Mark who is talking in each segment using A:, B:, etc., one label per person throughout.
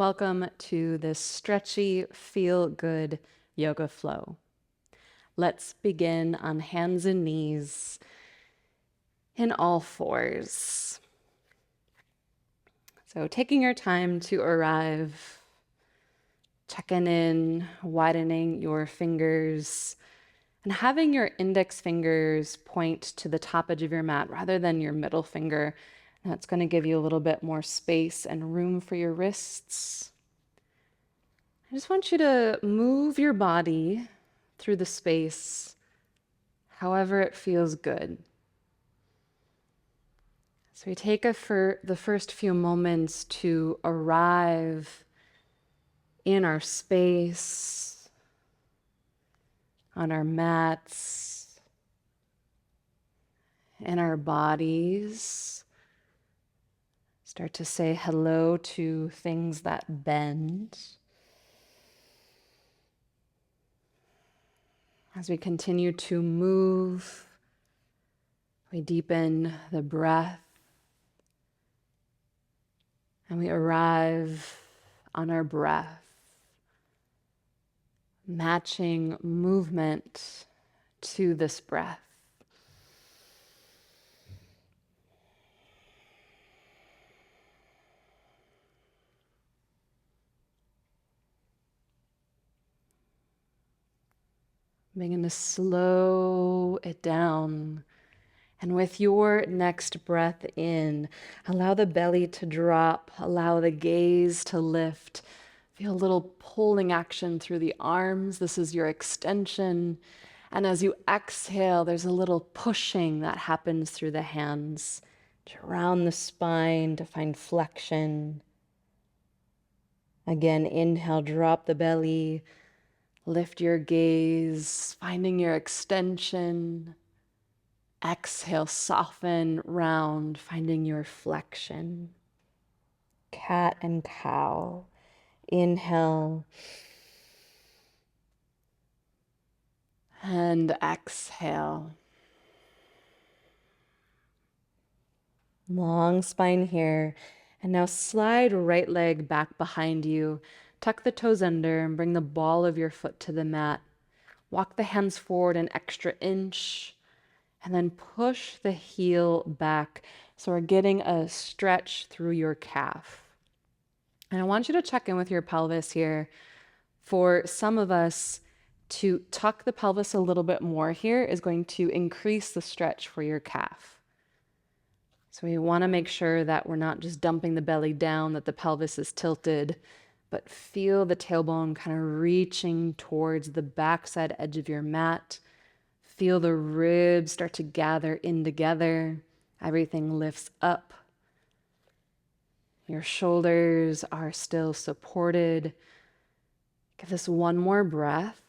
A: Welcome to this stretchy, feel-good yoga flow. Let's begin on hands and knees in all fours. So taking your time to arrive, checking in, widening your fingers, and having your index fingers point to the top edge of your mat rather than your middle finger. That's going to give you a little bit more space and room for your wrists. I just want you to move your body through the space however it feels good. So we take the first few moments to arrive in our space, on our mats, in our bodies. Start to say hello to things that bend. As we continue to move, we deepen the breath and we arrive on our breath, matching movement to this breath. Begin to slow it down. And with your next breath in, allow the belly to drop, allow the gaze to lift. Feel a little pulling action through the arms. This is your extension. And as you exhale, there's a little pushing that happens through the hands around the spine to find flexion. Again, inhale, drop the belly. Lift your gaze, finding your extension. Exhale, soften, round, finding your flexion. Cat and cow. Inhale. And exhale. Long spine here. And now slide right leg back behind you. Tuck the toes under and bring the ball of your foot to the mat. Walk the hands forward an extra inch. And then push the heel back. So we're getting a stretch through your calf. And I want you to check in with your pelvis here. For some of us, to tuck the pelvis a little bit more here is going to increase the stretch for your calf. So we want to make sure that we're not just dumping the belly down, that the pelvis is tilted, but feel the tailbone kind of reaching towards the backside edge of your mat. Feel the ribs start to gather in together. Everything lifts up. Your shoulders are still supported. Give this one more breath.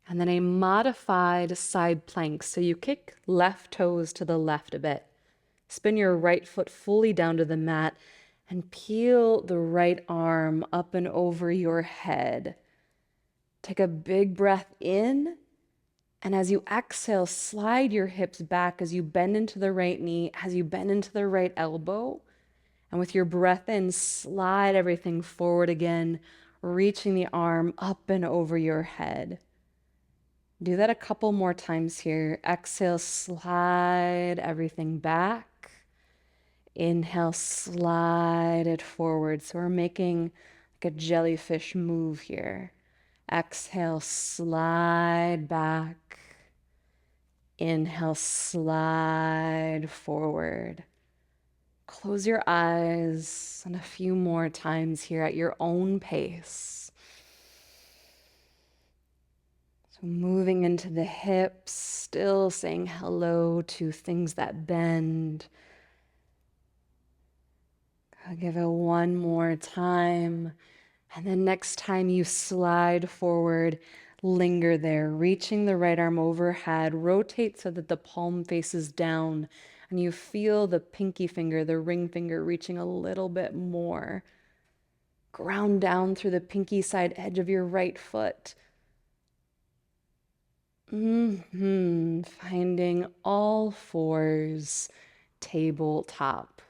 A: And then a modified side plank. So you kick left toes to the left a bit. Spin your right foot fully down to the mat and peel the right arm up and over your head. Take a big breath in. And as you exhale, slide your hips back as you bend into the right knee, as you bend into the right elbow. And with your breath in, slide everything forward again, reaching the arm up and over your head. Do that a couple more times here. Exhale, slide everything back. Inhale, slide it forward. So we're making like a jellyfish move here. Exhale, slide back. Inhale, slide forward. Close your eyes and a few more times here at your own pace. So moving into the hips, still saying hello to things that bend. I'll give it one more time. And then next time you slide forward, linger there, reaching the right arm overhead, rotate so that the palm faces down, and you feel the pinky finger, the ring finger reaching a little bit more. Ground down through the pinky side edge of your right foot. Finding all fours tabletop.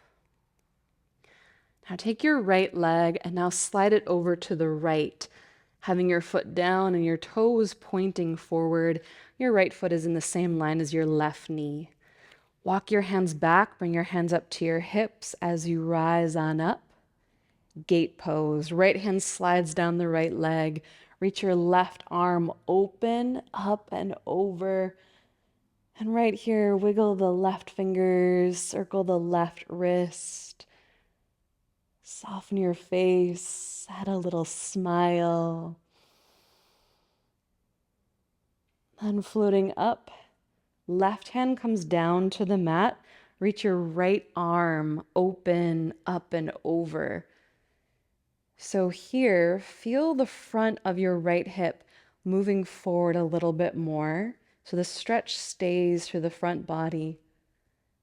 A: Now take your right leg and now slide it over to the right, having your foot down and your toes pointing forward. Your right foot is in the same line as your left knee. Walk your hands back, bring your hands up to your hips as you rise on up. Gate pose. Right hand slides down the right leg. Reach your left arm open, up and over. And right here, wiggle the left fingers, circle the left wrist. Soften your face, add a little smile. Then floating up, left hand comes down to the mat. Reach your right arm open, up and over. So here, feel the front of your right hip moving forward a little bit more. So the stretch stays through the front body.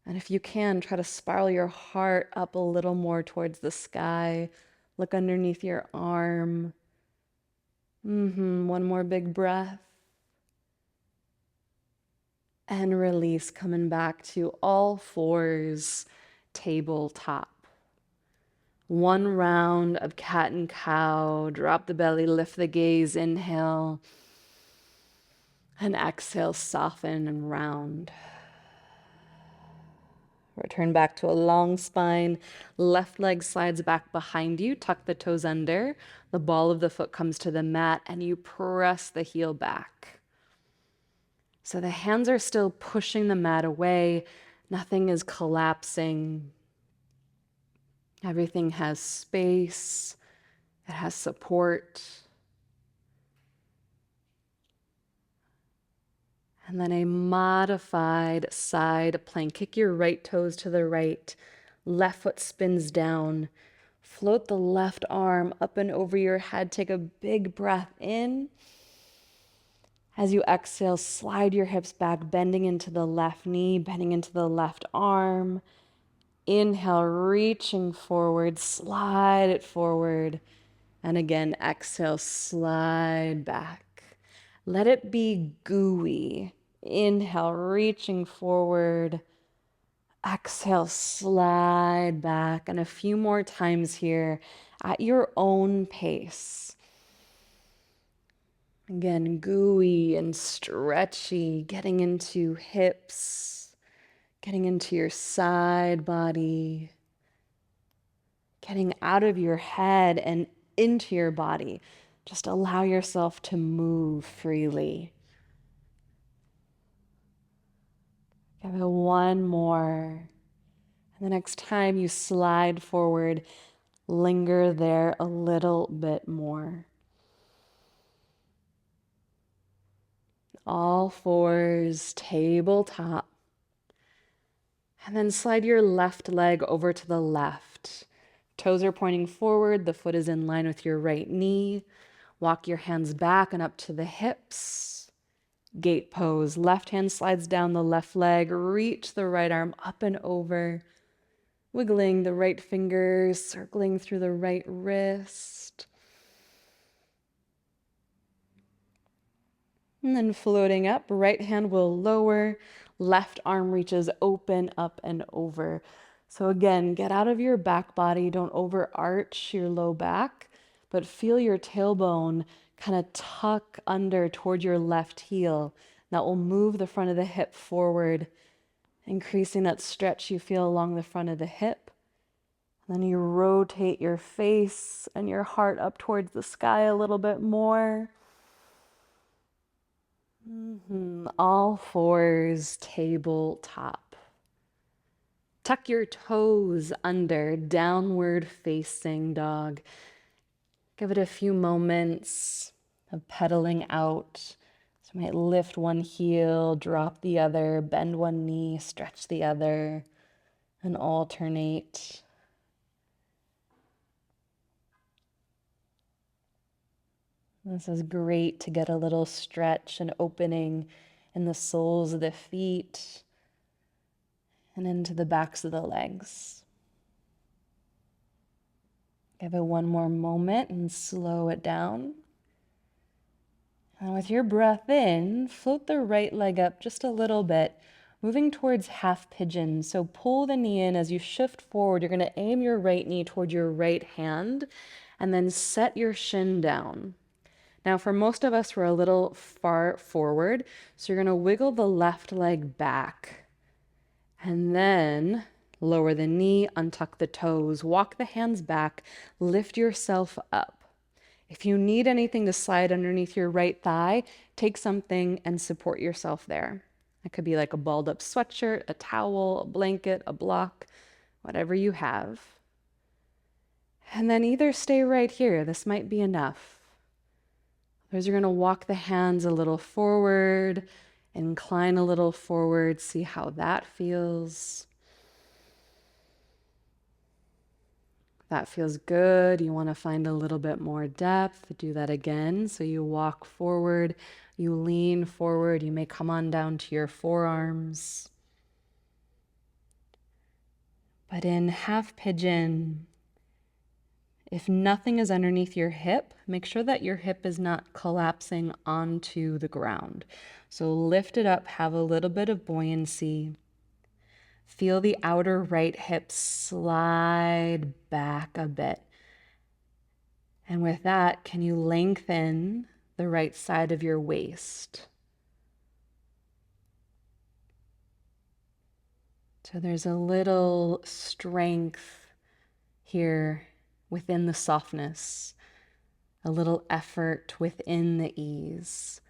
A: And if you can, try to spiral your heart up a little more towards the sky. Look underneath your arm. One more big breath. And release, coming back to all fours, tabletop. One round of cat and cow. Drop the belly, lift the gaze, inhale. And exhale, soften and round. Return back to a long spine. Left leg slides back behind you. Tuck the toes under. The ball of the foot comes to the mat and you press the heel back. So the hands are still pushing the mat away. Nothing is collapsing. Everything has space. It has support. And then a modified side plank. Kick your right toes to the right. Left foot spins down. Float the left arm up and over your head. Take a big breath in. As you exhale, slide your hips back, bending into the left knee, bending into the left arm. Inhale, reaching forward, slide it forward. And again, exhale, slide back. Let it be gooey. Inhale, reaching forward. Exhale, slide back. And a few more times here at your own pace. Again, gooey and stretchy, getting into hips, getting into your side body, getting out of your head and into your body. Just allow yourself to move freely. Give it one more. And the next time you slide forward, linger there a little bit more. All fours, tabletop. And then slide your left leg over to the left. Toes are pointing forward. The foot is in line with your right knee. Walk your hands back and up to the hips. Gate pose. Left hand slides down the left leg. Reach the right arm up and over. Wiggling the right fingers, circling through the right wrist. And then floating up, right hand will lower. Left arm reaches open, up and over. So again, get out of your back body. Don't overarch your low back, but feel your tailbone kind of tuck under toward your left heel. That will move the front of the hip forward, increasing that stretch you feel along the front of the hip. Then you rotate your face and your heart up towards the sky a little bit more. All fours, tabletop. Tuck your toes under, downward facing dog. Give it a few moments of pedaling out. So you might lift one heel, drop the other, bend one knee, stretch the other, and alternate. This is great to get a little stretch and opening in the soles of the feet and into the backs of the legs. Give it one more moment and slow it down. And with your breath in, float the right leg up just a little bit. moving towards half pigeon. So pull the knee in as you shift forward. You're going to aim your right knee toward your right hand and then set your shin down. Now, for most of us, we're a little far forward. So you're going to wiggle the left leg back and then lower the knee, untuck the toes, walk the hands back, lift yourself up. If you need anything to slide underneath your right thigh, take something and support yourself there. It could be like a balled up sweatshirt, a towel, a blanket, a block, whatever you have. And then either stay right here, this might be enough. Others are going to walk the hands a little forward, incline a little forward, see how that feels. That feels good. You want to find a little bit more depth. Do that again. So you walk forward, you lean forward, you may come on down to your forearms. But in half pigeon, if nothing is underneath your hip, make sure that your hip is not collapsing onto the ground. So lift it up, have a little bit of buoyancy. Feel the outer right hip slide back a bit. And with that, can you lengthen the right side of your waist? So there's a little strength here within the softness, a little effort within the ease.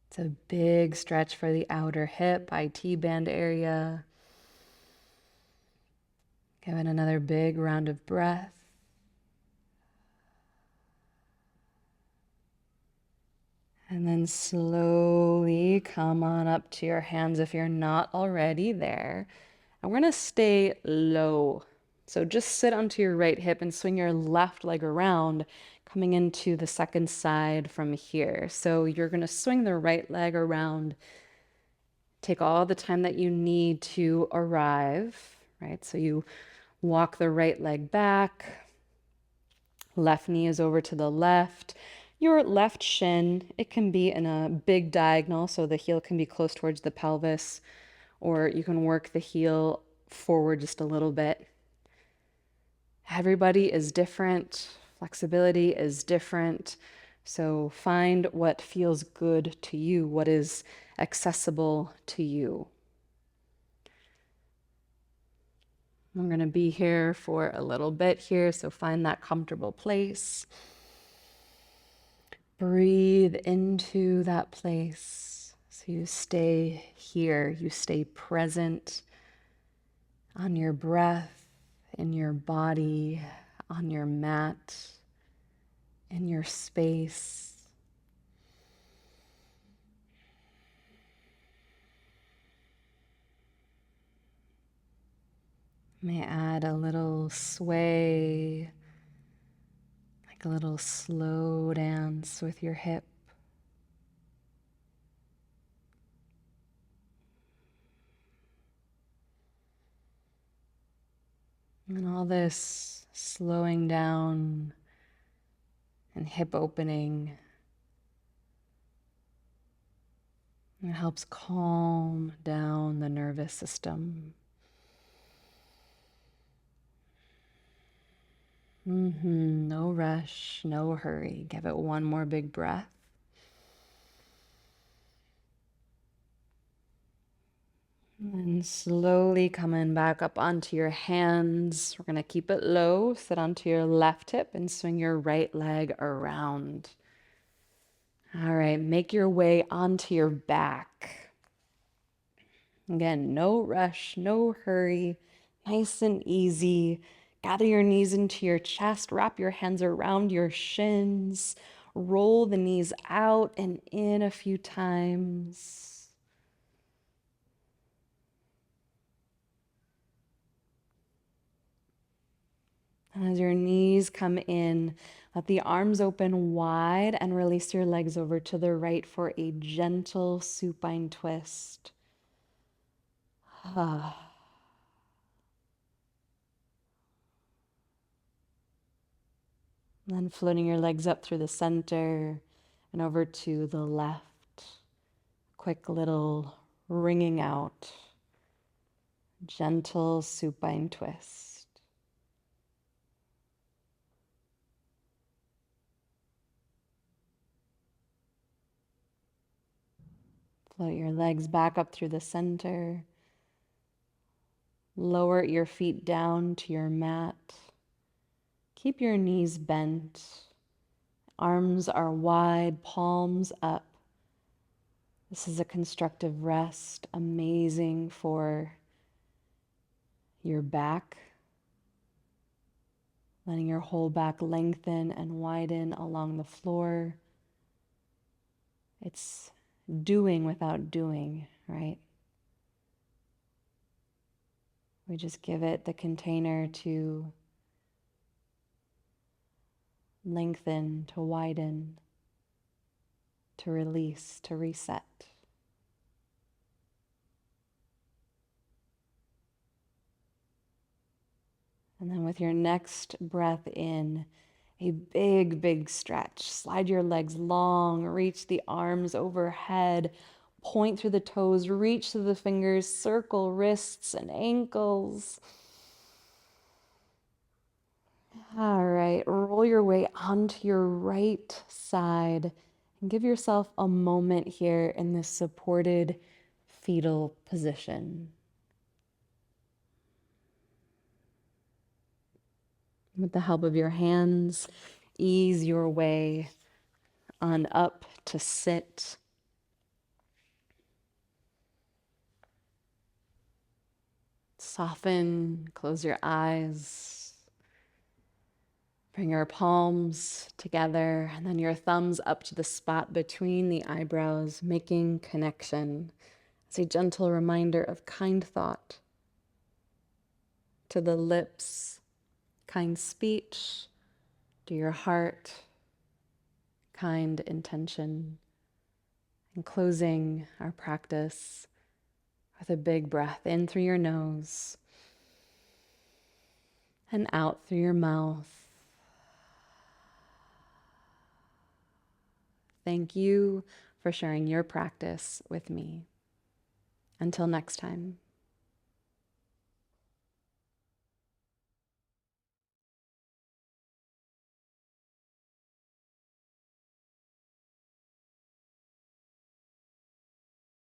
A: It's a big stretch for the outer hip, IT band area. Give it another big round of breath. And then slowly come on up to your hands if you're not already there. And we're going to stay low. So just sit onto your right hip and swing your left leg around, coming into the second side from here. So you're going to swing the right leg around. Take all the time that you need to arrive, right? So you walk the right leg back. Left knee is over to the left. Your left shin, it can be in a big diagonal, so the heel can be close towards the pelvis, or you can work the heel forward just a little bit. Everybody is different. Flexibility is different. So find what feels good to you, what is accessible to you. I'm going to be here for a little bit here, so find that comfortable place. Breathe into that place. So you stay here, you stay present on your breath, in your body, on your mat, in your space. May add a little sway, like a little slow dance with your hip. And all this slowing down and hip opening, it helps calm down the nervous system. No rush, no hurry. Give it one more big breath. And slowly coming back up onto your hands. We're going to keep it low. Sit onto your left hip and swing your right leg around. All right, make your way onto your back. Again, no rush, no hurry. Nice and easy. Gather your knees into your chest. Wrap your hands around your shins. Roll the knees out and in a few times. And as your knees come in, let the arms open wide and release your legs over to the right for a gentle supine twist. Then floating your legs up through the center and over to the left. quick little wringing out, gentle supine twist. Float your legs back up through the center. Lower your feet down to your mat. Keep your knees bent. Arms are wide, palms up. This is a constructive rest, amazing for your back. Letting your whole back lengthen and widen along the floor. It's doing without doing, right? We just give it the container to lengthen, to widen, to release, to reset. And then with your next breath in, a big, big stretch. Slide your legs long, reach the arms overhead, point through the toes, reach through the fingers, circle wrists and ankles. All right, roll your way onto your right side and give yourself a moment here in this supported fetal position. With the help of your hands, ease your way on up to sit. Soften, close your eyes. Bring your palms together and then your thumbs up to the spot between the eyebrows, making connection. It's a gentle reminder of kind thought. To the lips, kind speech. To your heart, kind intention. And closing our practice with a big breath in through your nose and out through your mouth. Thank you for sharing your practice with me. Until next time.